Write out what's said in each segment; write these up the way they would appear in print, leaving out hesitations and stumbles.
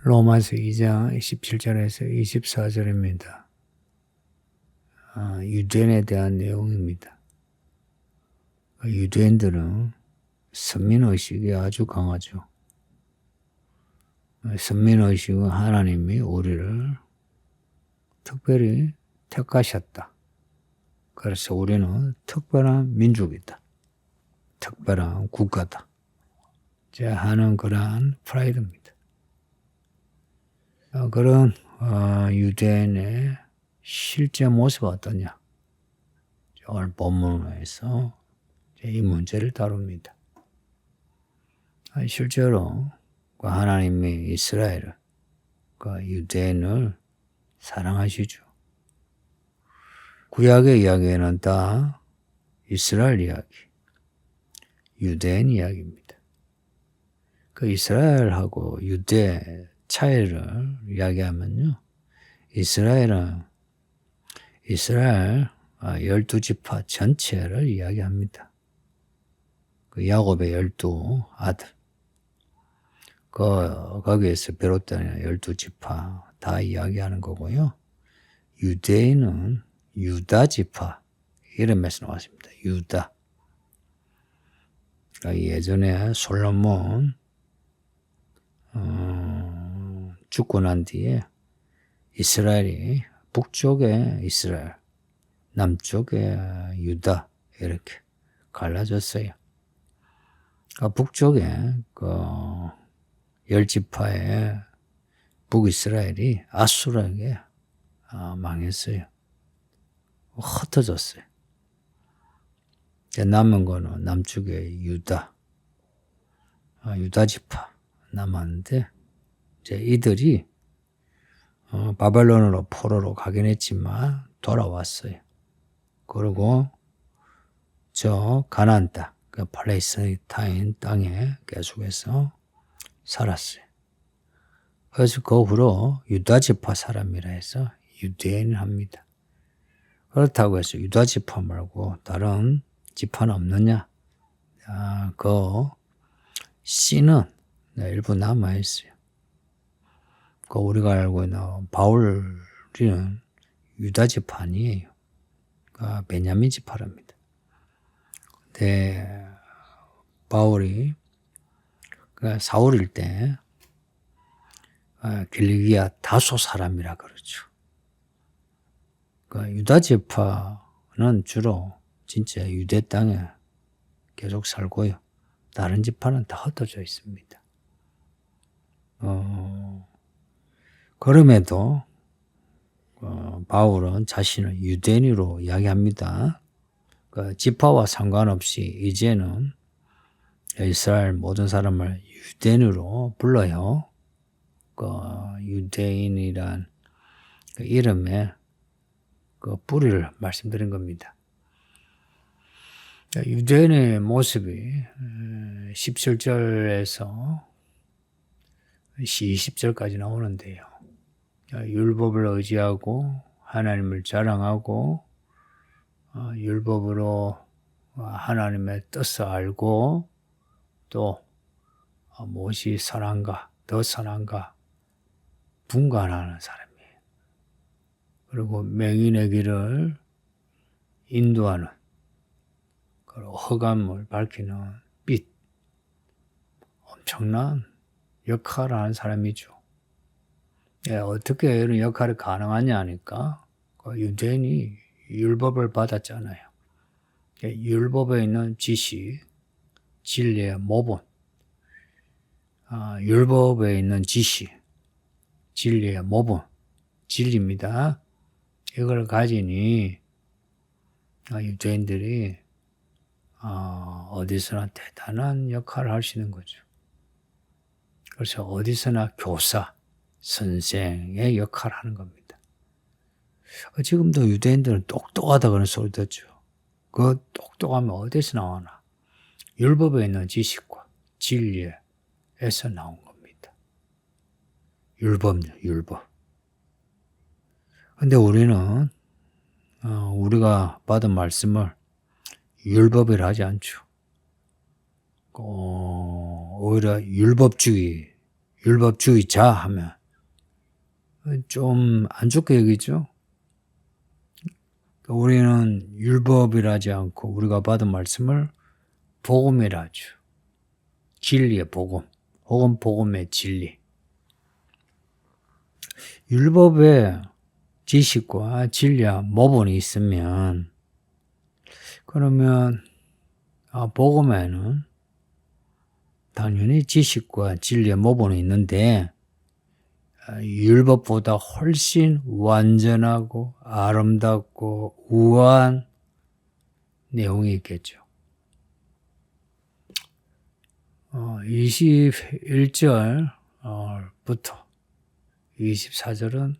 로마서 2장 17절에서 24절입니다. 유대인에 대한 내용입니다. 유대인들은 선민의식이 아주 강하죠. 선민의식은 하나님이 우리를 특별히 택하셨다. 그래서 우리는 특별한 민족이다. 특별한 국가다. 하는 그러한 프라이드입니다. 그런 유대인의 실제 모습은 어떠냐? 오늘 본문에서 이 문제를 다룹니다. 실제로 하나님이 이스라엘을, 유대인을 사랑하시죠. 구약의 이야기는 다 이스라엘 이야기, 유대인 이야기입니다. 이스라엘하고 유대 차이를 이야기하면요. 이스라엘 12지파 전체를 이야기합니다. 야곱의 12 아들. 거기에서 비롯된 12지파 다 이야기하는 거고요. 유대인은 유다지파 이름에서 나왔습니다. 유다. 예전에 솔로몬 죽고 난 뒤에 이스라엘이 북쪽에 이스라엘, 남쪽에 유다 이렇게 갈라졌어요. 북쪽에 10지파의 북이스라엘이 아수르에게 망했어요. 흩어졌어요. 남은 거는 남쪽에 유다지파 남았는데 이제 이들이 바벨론으로 포로로 가긴 했지만 돌아왔어요. 그리고 저 가나안 땅, 팔레스타인 땅에 계속해서 살았어요. 그래서 그 후로 유다지파 사람이라 해서 유대인 합니다. 그렇다고 해서 유다지파 말고 다른 지파는 없느냐? 그 씨는 일부 남아있어요. 우리가 알고 있는 바울은 유다지파 아니에요. 베냐민 지파랍니다. 근데 바울이 사울일 때 길리기아 다소 사람이라 그러죠. 유다지파는 주로 진짜 유대 땅에 계속 살고요. 다른 지파는 다 흩어져 있습니다. 그럼에도 바울은 자신을 유대인으로 이야기합니다. 지파와 상관없이 이제는 이스라엘 모든 사람을 유대인으로 불러요. 유대인이란 이름의 뿌리를 말씀드린 겁니다. 유대인의 모습이 17절에서 20절까지 나오는데요. 율법을 의지하고 하나님을 자랑하고 율법으로 하나님의 뜻을 알고 또 무엇이 선한가, 더 선한가 분간하는 사람이에요. 그리고 맹인의 길을 인도하는 그리고 흑암을 밝히는 빛, 엄청난 역할을 하는 사람이죠. 어떻게 이런 역할이 가능하냐 하니까 유대인이 율법을 받았잖아요. 율법에 있는 지식, 진리의 모본, 율법에 있는 지식, 진리의 모본, 진리입니다. 이걸 가지니 유대인들이 어디서나 대단한 역할을 할 수 있는 거죠. 그래서 어디서나 교사, 선생의 역할을 하는 겁니다. 지금도 유대인들은 똑똑하다 그런 소리 듣죠. 그 똑똑하면 어디서 나오나? 율법에 있는 지식과 진리에서 나온 겁니다. 율법. 근데 우리는 우리가 받은 말씀을 율법이라 하지 않죠. 오히려 율법주의자 하면 좀 안 좋게 여기죠. 우리는 율법이라지 않고 우리가 받은 말씀을 복음이라 하죠. 진리의 복음 혹은 복음의 진리. 율법에 지식과 진리와 모본이 있으면 그러면 복음에는 당연히 지식과 진리의 모본이 있는데 율법보다 훨씬 완전하고 아름답고 우아한 내용이 있겠죠. 21절부터 24절은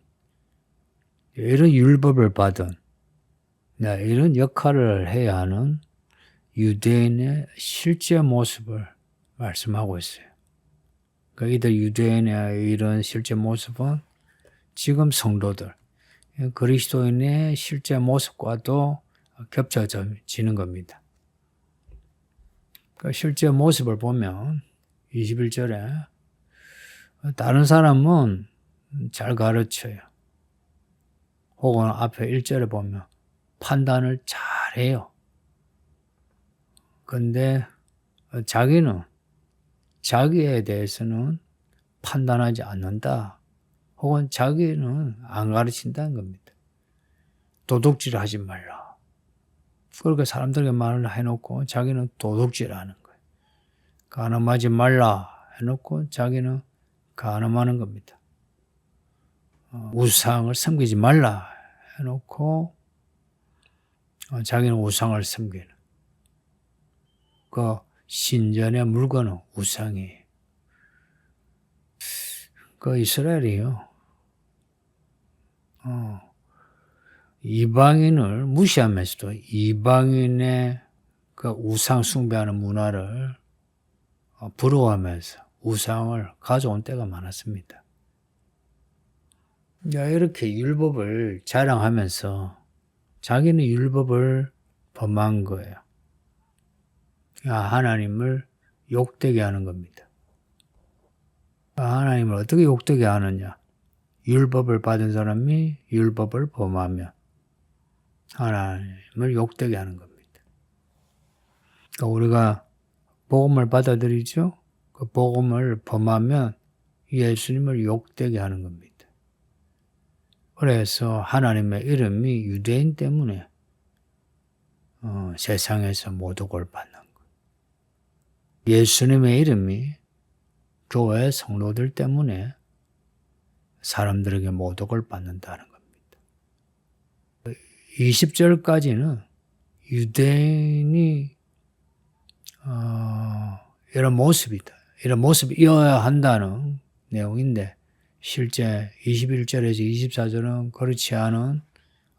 이런 율법을 받은 이런 역할을 해야 하는 유대인의 실제 모습을 말씀하고 있어요. 그러니까 이들 유대인의 이런 실제 모습은 지금 성도들, 그리스도인의 실제 모습과도 겹쳐지는 겁니다. 그러니까 실제 모습을 보면 21절에 다른 사람은 잘 가르쳐요. 혹은 앞에 1절에 보면 판단을 잘해요. 근데 자기는 자기에 대해서는 판단하지 않는다. 혹은 자기는 안 가르친다는 겁니다. 도둑질 하지 말라. 그렇게 사람들에게 말을 해놓고 자기는 도둑질 하는 거예요. 간음하지 말라 해놓고 자기는 간음하는 겁니다. 우상을 섬기지 말라 해놓고 자기는 우상을 섬기는. 그 신전의 물건은 우상이에요. 그 이스라엘이요. 이방인을 무시하면서도 이방인의 그 우상 숭배하는 문화를 부러워하면서 우상을 가져온 때가 많았습니다. 이렇게 율법을 자랑하면서 자기는 율법을 범한 거예요. 하나님을 욕되게 하는 겁니다. 하나님을 어떻게 욕되게 하느냐? 율법을 받은 사람이 율법을 범하면 하나님을 욕되게 하는 겁니다. 그러니까 우리가 복음을 받아들이죠? 그 복음을 범하면 예수님을 욕되게 하는 겁니다. 그래서 하나님의 이름이 유대인 때문에 세상에서 모독을 받는 거예요. 예수님의 이름이 교회 성도들 때문에 사람들에게 모독을 받는다는 겁니다. 20절까지는 유대인이 이런 모습이다. 이런 모습이어야 한다는 내용인데 실제 21절에서 24절은 그렇지 않은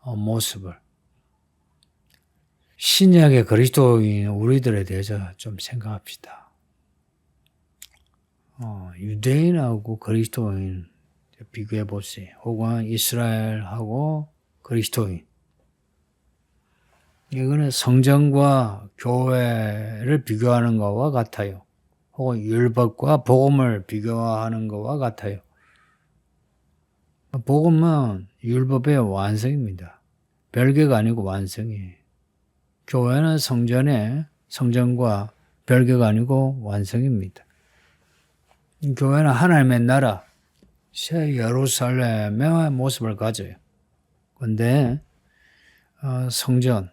모습을 신약의 그리스도인 우리들에 대해서 좀 생각합시다. 유대인하고 그리스도인 비교해 보세요. 혹은 이스라엘하고 그리스도인. 이거는 성전과 교회를 비교하는 것과 같아요. 혹은 율법과 복음을 비교하는 것과 같아요. 복음은 율법의 완성입니다. 별개가 아니고 완성이에요. 교회는 성전과 별개가 아니고 완성입니다. 교회는 하나님의 나라, 새 예루살렘의 모습을 가져요. 그런데 성전,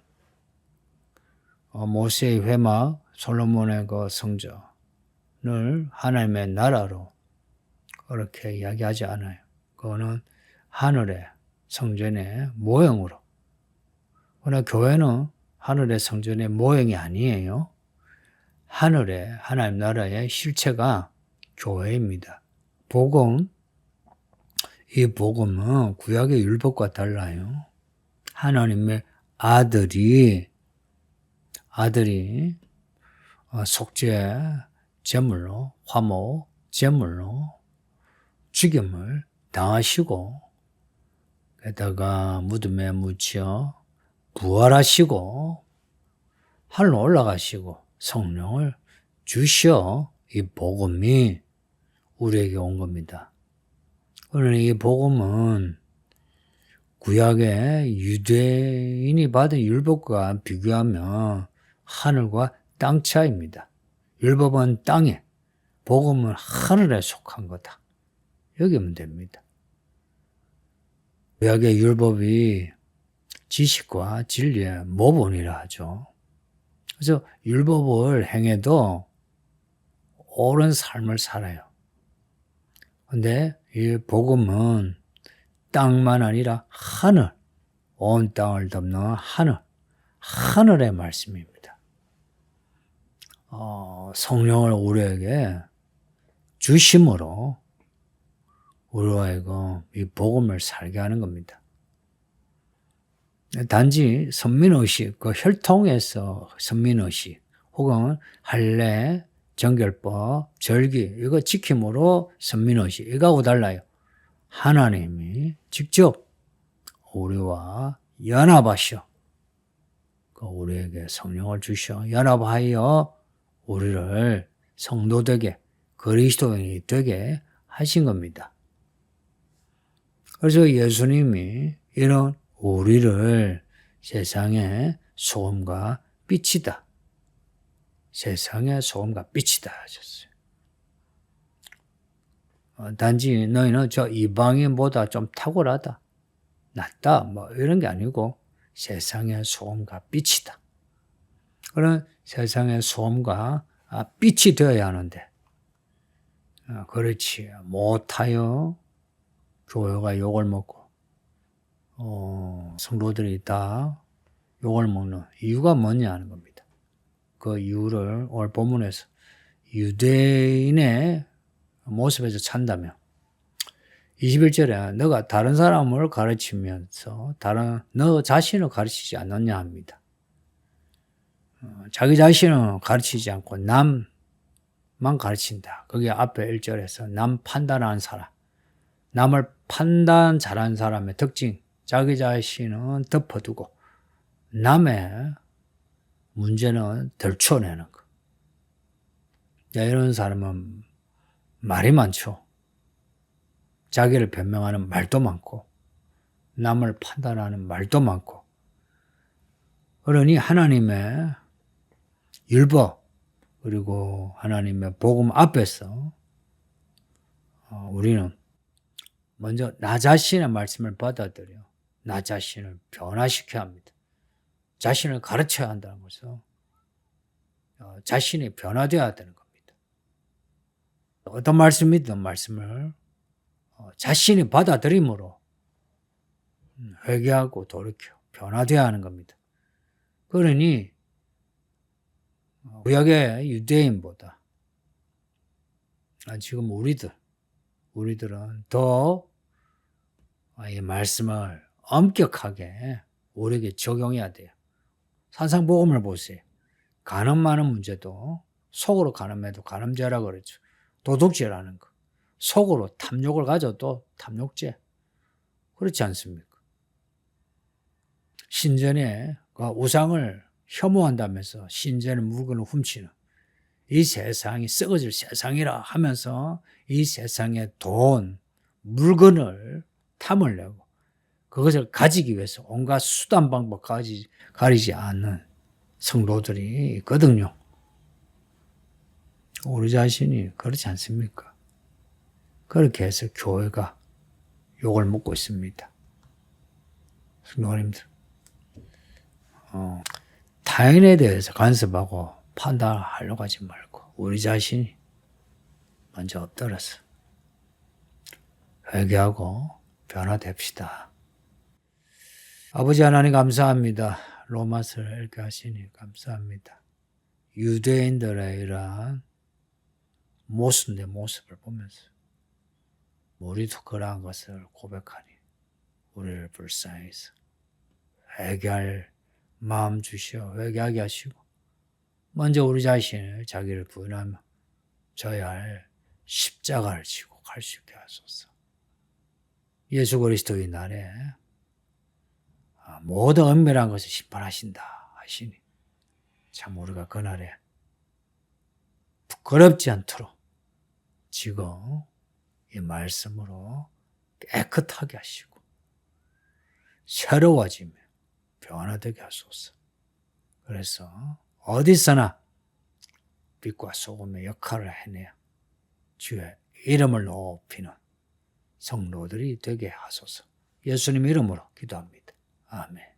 모세의 회막, 솔로몬의 그 성전을 하나님의 나라로 그렇게 이야기하지 않아요. 그거는 하늘의 성전의 모형으로. 그러나 교회는 하늘의 성전의 모형이 아니에요. 하늘의 하나님 나라의 실체가 교회입니다. 이 복음은 구약의 율법과 달라요. 하나님의 아들이 속죄 제물로, 화목 제물로 죽임을 당하시고 게다가 무덤에 묻혀 부활하시고 하늘로 올라가시고 성령을 주셔 이 복음이 우리에게 온 겁니다. 그러니 이 복음은 구약의 유대인이 받은 율법과 비교하면 하늘과 땅 차이입니다. 율법은 땅에, 복음은 하늘에 속한 거다. 여기면 됩니다. 구약의 율법이 지식과 진리의 모본이라 하죠. 그래서 율법을 행해도 옳은 삶을 살아요. 근데 이 복음은 땅만 아니라 하늘, 온 땅을 덮는 하늘, 하늘의 말씀입니다. 성령을 우리에게 주심으로 우리와 하여금 이 복음을 살게 하는 겁니다. 단지 선민의식, 그 혈통에서 선민의식, 혹은 할례, 정결법, 절기, 이거 지킴으로 선민의식, 이거하고 달라요. 하나님이 직접 우리와 연합하셔. 우리에게 성령을 주셔. 연합하여 우리를 성도 되게, 그리스도인이 되게 하신 겁니다. 그래서 예수님이 이런 우리를 세상의 소금과 빛이다. 세상의 소금과 빛이다 하셨어요. 단지 너희는 저 이방인보다 좀 탁월하다, 낫다, 뭐 이런 게 아니고 세상의 소금과 빛이다. 그런 세상의 소금과 빛이 되어야 하는데, 그렇지 못하여 교회가 욕을 먹고 성도들이 다 욕을 먹는 이유가 뭐냐 하는 겁니다. 그 이유를 오늘 본문에서 유대인의 모습에서 찬다면 21절에 너가 다른 사람을 가르치면서 너 자신을 가르치지 않느냐 합니다. 자기 자신을 가르치지 않고 남만 가르친다. 그게 앞에 1절에서 남 판단하는 사람, 남을 판단 잘하는 사람의 특징, 자기 자신은 덮어두고 남의 문제는 들춰내는 거. 이런 사람은 말이 많죠. 자기를 변명하는 말도 많고 남을 판단하는 말도 많고. 그러니 하나님의 율법 그리고 하나님의 복음 앞에서 우리는 먼저 나 자신의 말씀을 받아들여 나 자신을 변화시켜야 합니다. 자신을 가르쳐야 한다는 것은 자신이 변화되어야 되는 겁니다. 어떤 말씀이든 말씀을 자신이 받아들임으로 회개하고 돌이켜 변화되어야 하는 겁니다. 그러니 구약의 유대인보다 지금 우리들은 더 이 말씀을 엄격하게 우리에게 적용해야 돼요. 산상복음을 보세요. 간음 많은 문제도 속으로 간음해도 간음죄라고 그러죠. 도둑죄라는 거. 속으로 탐욕을 가져도 탐욕죄. 그렇지 않습니까? 신전에 우상을 혐오한다면서 신전의 물건을 훔치는 이 세상이 썩어질 세상이라 하면서 이 세상의 돈, 물건을 탐을 내고 그것을 가지기 위해서 온갖 수단 방법 가리지 않는 성도들이 있거든요. 우리 자신이 그렇지 않습니까? 그렇게 해서 교회가 욕을 먹고 있습니다. 성도님들, 타인에 대해서 간섭하고 판단하려고 하지 말고 우리 자신이 먼저 엎드려서 회개하고 변화됩시다. 아버지 하나님 감사합니다. 로마서를 읽게 하시니 감사합니다. 유대인들의 이러한 모습, 모습을 보면서 우리도 그러한 것을 고백하니 우리를 불쌍히 해서 회개할 마음 주시어 회개하게 하시고 먼저 우리 자신을 자기를 부인하며 져야 할 십자가를 지고 갈 수 있게 하소서. 예수 그리스도의 날에 모든 은밀한 것을 심판하신다 하시니 참 우리가 그날에 부끄럽지 않도록 지금 이 말씀으로 깨끗하게 하시고 새로워지며 변화되게 하소서. 그래서 어디서나 빛과 소금의 역할을 해내어 주의 이름을 높이는 성도들이 되게 하소서. 예수님 이름으로 기도합니다. 아멘.